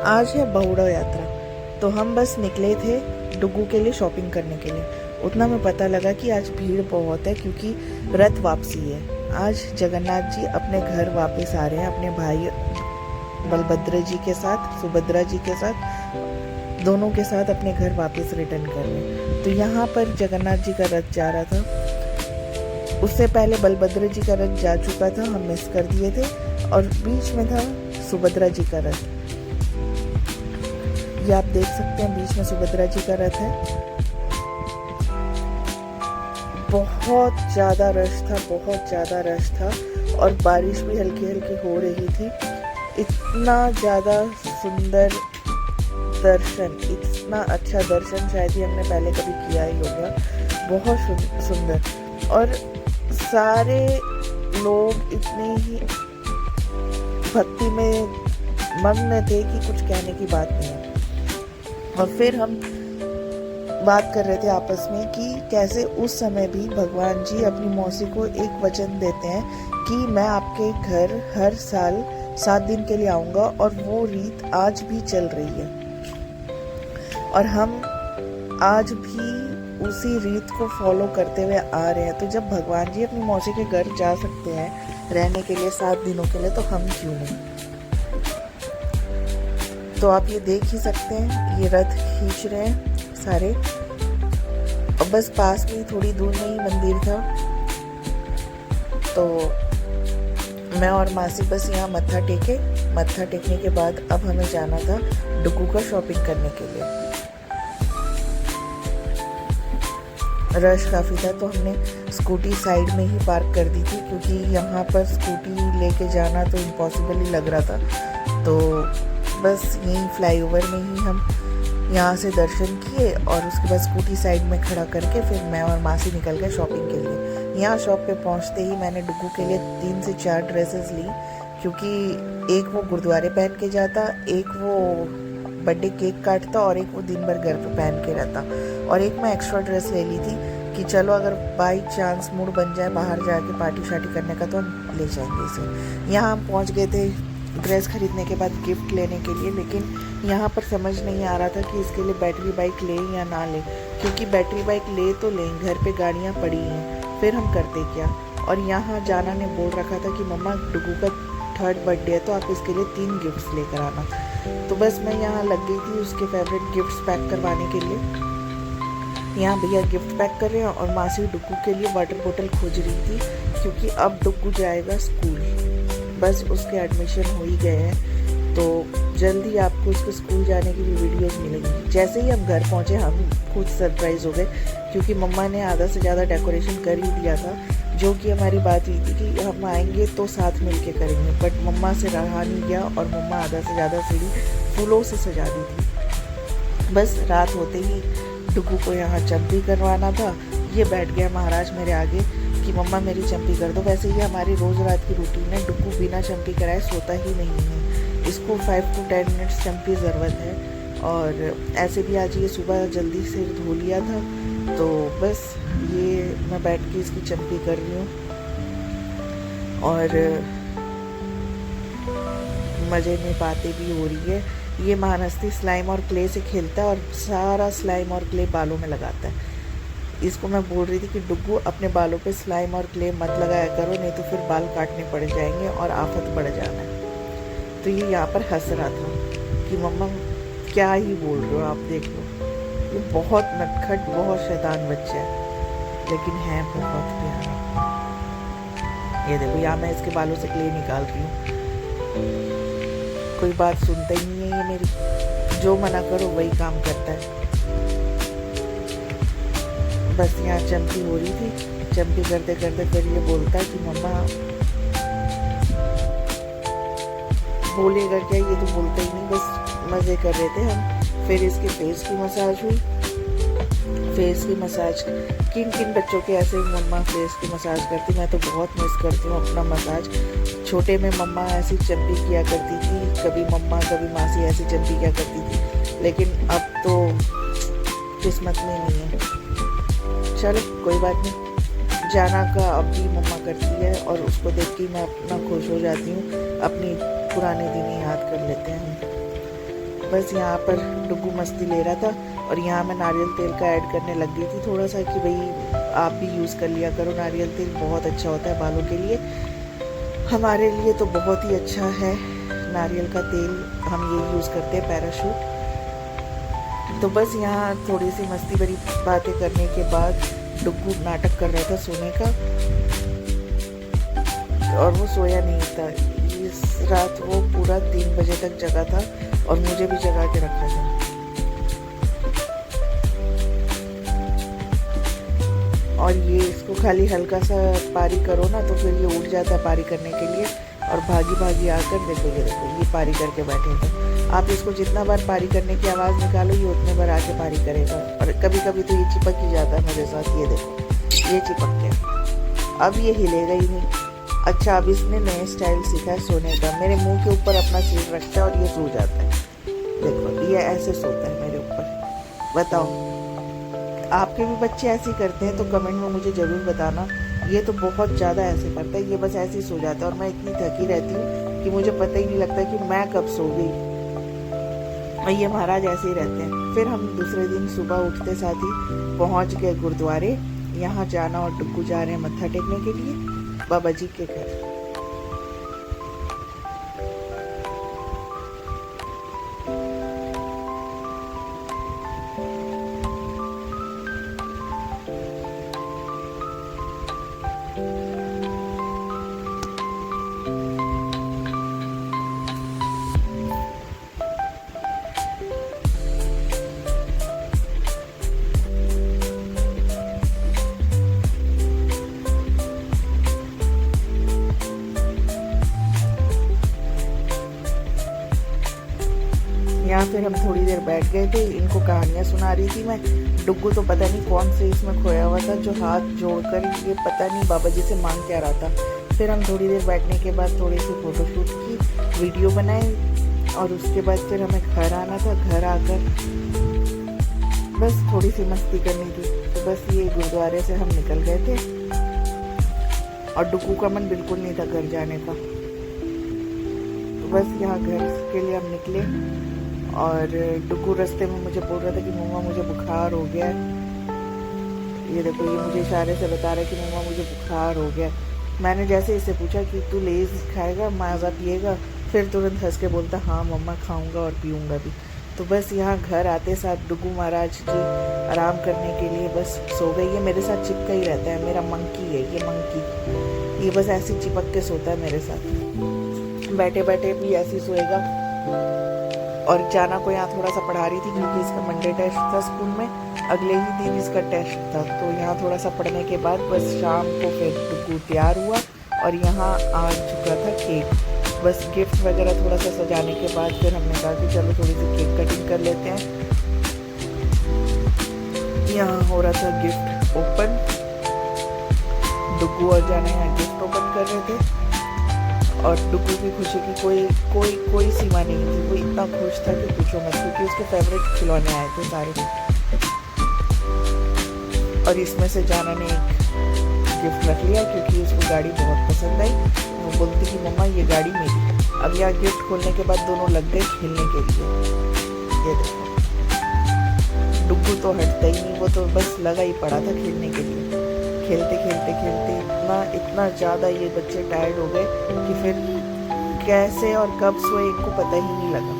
आज है बहुड़ा यात्रा। तो हम बस निकले थे डुगू के लिए शॉपिंग करने के लिए। उतना में पता लगा कि आज भीड़ बहुत है क्योंकि रथ वापसी है। आज जगन्नाथ जी अपने घर वापस आ रहे हैं अपने भाई बलभद्र जी के साथ, सुभद्रा जी के साथ, दोनों के साथ अपने घर वापस रिटर्न कर रहे हैं। तो यहाँ पर जगन्नाथ जी का रथ जा रहा था। उससे पहले बलभद्र जी का रथ जा चुका था, हम मिस कर दिए थे, और बीच में था सुभद्रा जी का रथ। ये आप देख सकते हैं, बीच में सुभद्रा जी का रथ है। बहुत ज़्यादा रश था, बहुत ज़्यादा रश था, और बारिश भी हल्की हल्की हो रही थी। इतना ज़्यादा सुंदर दर्शन, इतना अच्छा दर्शन शायद ही हमने पहले कभी किया ही होगा। बहुत सुंदर, और सारे लोग इतने ही भक्ति में मग्न थे कि कुछ कहने की बात नहीं है। और फिर हम बात कर रहे थे आपस में कि कैसे उस समय भी भगवान जी अपनी मौसी को एक वचन देते हैं कि मैं आपके घर हर साल 7 दिन के लिए आऊँगा, और वो रीत आज भी चल रही है और हम आज भी उसी रीत को फॉलो करते हुए आ रहे हैं। तो जब भगवान जी अपनी मौसी के घर जा सकते हैं रहने के लिए 7 दिनों के लिए, तो हम क्यों नहीं। तो आप ये देख ही सकते हैं, ये रथ खींच रहे हैं सारे, और बस पास में ही थोड़ी दूर में ही मंदिर था। तो मैं और मासी बस यहाँ मत्था टेकने के बाद अब हमें जाना था डुगू का शॉपिंग करने के लिए। रश काफ़ी था, तो हमने स्कूटी साइड में ही पार्क कर दी थी क्योंकि यहाँ पर स्कूटी लेके जाना तो इम्पॉसिबल ही लग रहा था। तो बस यहीं फ्लाईओवर में ही हम यहाँ से दर्शन किए, और उसके बाद स्कूटी साइड में खड़ा करके फिर मैं और मासी निकल गए शॉपिंग के लिए। यहाँ शॉप पे पहुँचते ही मैंने डुगू के लिए 3 से 4 ड्रेसेस ली, क्योंकि एक वो गुरुद्वारे पहन के जाता, एक वो बर्थडे केक काटता, और एक वो दिन भर घर पे पहन के रहता। और एक मैं एक्स्ट्रा ड्रेस ले ली थी कि चलो अगर बाई चांस मूड बन जाए बाहर जाके पार्टी शार्टी करने का तो हम ले जाएंगे इसे। यहाँ हम पहुँच गए थे ड्रेस खरीदने के बाद गिफ्ट लेने के लिए, लेकिन यहाँ पर समझ नहीं आ रहा था कि इसके लिए बैटरी बाइक लें या ना लें, क्योंकि बैटरी बाइक ले तो लें, घर पे गाड़ियाँ पड़ी हैं, फिर हम करते क्या। और यहाँ जाना ने बोल रखा था कि मम्मा डुगू का 3rd बर्थडे है तो आप इसके लिए 3 गिफ्ट्स लेकर आना। तो बस मैं यहाँ लग गई थी उसके फेवरेट गिफ्ट्स पैक करवाने के लिए। यहाँ भैया गिफ्ट पैक कर रहे हैं, और मासी डुगू के लिए वाटर बोतल खोज रही थी क्योंकि अब डुगू जाएगा स्कूल। बस उसके एडमिशन हो ही गए हैं, तो जल्दी आपको उसके स्कूल जाने की भी वीडियोस मिलेंगी। जैसे ही हम घर पहुँचे हम खुद सरप्राइज़ हो गए, क्योंकि मम्मा ने आधा से ज़्यादा डेकोरेशन कर ही दिया था, जो कि हमारी बात हुई थी कि हम आएंगे तो साथ मिल के करेंगे, बट मम्मा से रहा नहीं गया और मम्मा आधा से ज़्यादा सीढ़ी फूलों से सजा दी थी। बस रात होते ही डुगू को यहाँ चंपी करवाना था। ये बैठ गया महाराज मेरे आगे कि मम्मा मेरी चंपी कर दो। वैसे ये हमारी रोज़ रात की रूटीन है, डुगू बिना चंपी कराए सोता ही नहीं है। इसको 5 to 10 मिनट्स चंपी ज़रूरत है, और ऐसे भी आज ये सुबह जल्दी से धो लिया था। तो बस ये मैं बैठ के इसकी चंपी कर रही हूँ, और मज़े में बातें भी हो रही है। ये महानस्ती स्लाइम और क्ले से खेलता है और सारा स्लाइम और क्ले बालों में लगाता है। इसको मैं बोल रही थी कि डुगू अपने बालों पे स्लाइम और क्ले मत लगाया करो, नहीं तो फिर बाल काटने पड़ जाएंगे और आफत बढ़ जाना है। तो ये यहाँ पर हंस रहा था कि मम्मा क्या ही बोल रहे हो आप, देख लो। ये बहुत नटखट, बहुत शैतान बच्चा है, लेकिन है बहुत प्यारा। ये देखो, यहाँ मैं इसके बालों से क्ले निकाल रही हूँ। कोई बात सुनता ही नहीं है ये मेरी, जो मना करो वही काम करता है। बस यहाँ चंपी हो रही थी, चंपी करते करते फिर ये बोलता है कि मम्मा बोलेगा क्या, ये तो बोलता ही नहीं। बस मज़े कर रहे थे हम। फिर इसके फेस की मसाज हुई। फेस की मसाज किन किन बच्चों के ऐसे मम्मा फेस की मसाज करती, मैं तो बहुत मिस करती हूँ अपना मसाज। छोटे में मम्मा ऐसी चंपी किया करती थी, कभी मम्मा कभी मासी ऐसी चंपी किया करती थी, लेकिन अब तो किस्मत में नहीं है। चलो कोई बात नहीं, जाना का अब भी मम्मा करती है, और उसको देख के मैं अपना खुश हो जाती हूँ। अपनी पुराने दिन याद कर लेते हैं। बस यहाँ पर डुग्गू मस्ती ले रहा था और यहाँ मैं नारियल तेल का ऐड करने लग गई थी थोड़ा सा, कि भाई आप भी यूज़ कर लिया करो, नारियल तेल बहुत अच्छा होता है बालों के लिए, हमारे लिए तो बहुत ही अच्छा है नारियल का तेल, हम ये यूज़ करते हैं पैराशूट। तो बस यहाँ थोड़ी सी मस्ती भरी बातें करने के बाद डुग्गू नाटक कर रहा था सोने का, और वो सोया नहीं था। इस रात वो पूरा 3 बजे तक जगा था और मुझे भी जगा के रखा था। और ये इसको खाली हल्का सा पारी करो ना तो फिर ये उठ जाता है पारी करने के लिए, और भागी भागी आकर देखो ये पारी करके बैठे थे। आप इसको जितना बार पारी करने की आवाज़ निकालो ये उतने बार आके पारी करेगा, और कभी कभी तो ये चिपक ही जाता है मेरे साथ। ये देखो ये चिपक गया, अब ये हिलेगा ही नहीं। अच्छा, अब इसने नए स्टाइल सीखा है सोने का, मेरे मुंह के ऊपर अपना सिर रखता है और ये सो जाता है। देखो ये ऐसे सोता है मेरे ऊपर। बताओ आपके भी बच्चे ऐसे करते हैं तो कमेंट में मुझे ज़रूर बताना। ये तो बहुत ज़्यादा ऐसे करता है, ये बस ऐसे ही सो जाता है और मैं इतनी थकी रहती हूँ कि मुझे पता ही नहीं लगता कि मैं कब सो गई। और ये महाराज ऐसे ही रहते हैं। फिर हम दूसरे दिन सुबह उठते साथ ही पहुँच गए गुरुद्वारे। यहाँ जाना और डुग्गू जा रहे हैं मत्था टेकने के लिए बाबा जी के घर। यहाँ फिर हम थोड़ी देर बैठ गए थे, इनको कहानियाँ सुना रही थी मैं। डुग्गू तो पता नहीं कौन से इसमें खोया हुआ था जो हाथ जोड़कर ये पता नहीं बाबा जी से मांग के आ रहा था। फिर हम थोड़ी देर बैठने के बाद थोड़ी सी फ़ोटोशूट की, वीडियो बनाई, और उसके बाद फिर हमें घर आना था। घर आकर बस थोड़ी सी मस्ती करनी थी, तो बस ये गुरुद्वारे से हम निकल गए थे और डुग्गू का मन बिल्कुल नहीं था घर जाने का। तो बस यहाँ घर के लिए हम निकले और डुग्गू रास्ते में मुझे बोल रहा था कि मम्मा मुझे बुखार हो गया है। ये देखो ये मुझे इशारे से बता रहा है कि मम्मा मुझे बुखार हो गया। मैंने जैसे इससे पूछा कि तू लेज़ खाएगा, माज़ा पिएगा, फिर तुरंत हंस के बोलता हाँ मम्मा खाऊंगा और पीऊँगा भी। तो बस यहाँ घर आते साथ डुग्गू महाराज जी आराम करने के लिए बस सो गई। ये मेरे साथ चिपका ही रहता है, मेरा मंकी है ये मंकी, ये बस ऐसे चिपक के सोता है मेरे साथ। बैठे बैठे भी ऐसे ही सोएगा। और जाना को यहाँ थोड़ा सा पढ़ा रही थी क्योंकि इसका मंडे टेस्ट था स्कूल में, अगले ही दिन इसका टेस्ट था। तो यहाँ थोड़ा सा पढ़ने के बाद बस शाम को फिर डुग्गू तैयार हुआ और यहाँ आ चुका था केक। बस गिफ्ट वगैरह थोड़ा सा सजाने के बाद फिर हमने कहा कि चलो थोड़ी सी केक कटिंग कर लेते हैं। यहाँ हो रहा था गिफ्ट ओपन, डुग्गू और जाना यहाँ गिफ्ट ओपन कर रहे थे और डुग्गू की खुशी की कोई सीमा नहीं थी। वो इतना खुश था कि पूछो मत, क्योंकि उसके फेवरेट खिलौने आए थे सारे। और इसमें से जाना ने एक गिफ्ट रख लिया क्योंकि उसको गाड़ी बहुत पसंद आई। वो बोलती कि मम्मा ये गाड़ी मेरी। अब यहाँ गिफ्ट खोलने के बाद दोनों लग गए खेलने के लिए। ये देखो डुग्गू तो हटता ही नहीं, वो तो बस लगा ही पड़ा था खेलने के लिए। खेलते खेलते खेलते इतना ज़्यादा ये बच्चे टायर्ड हो गए कि फिर कैसे और कब सोए इनको पता ही नहीं लगा।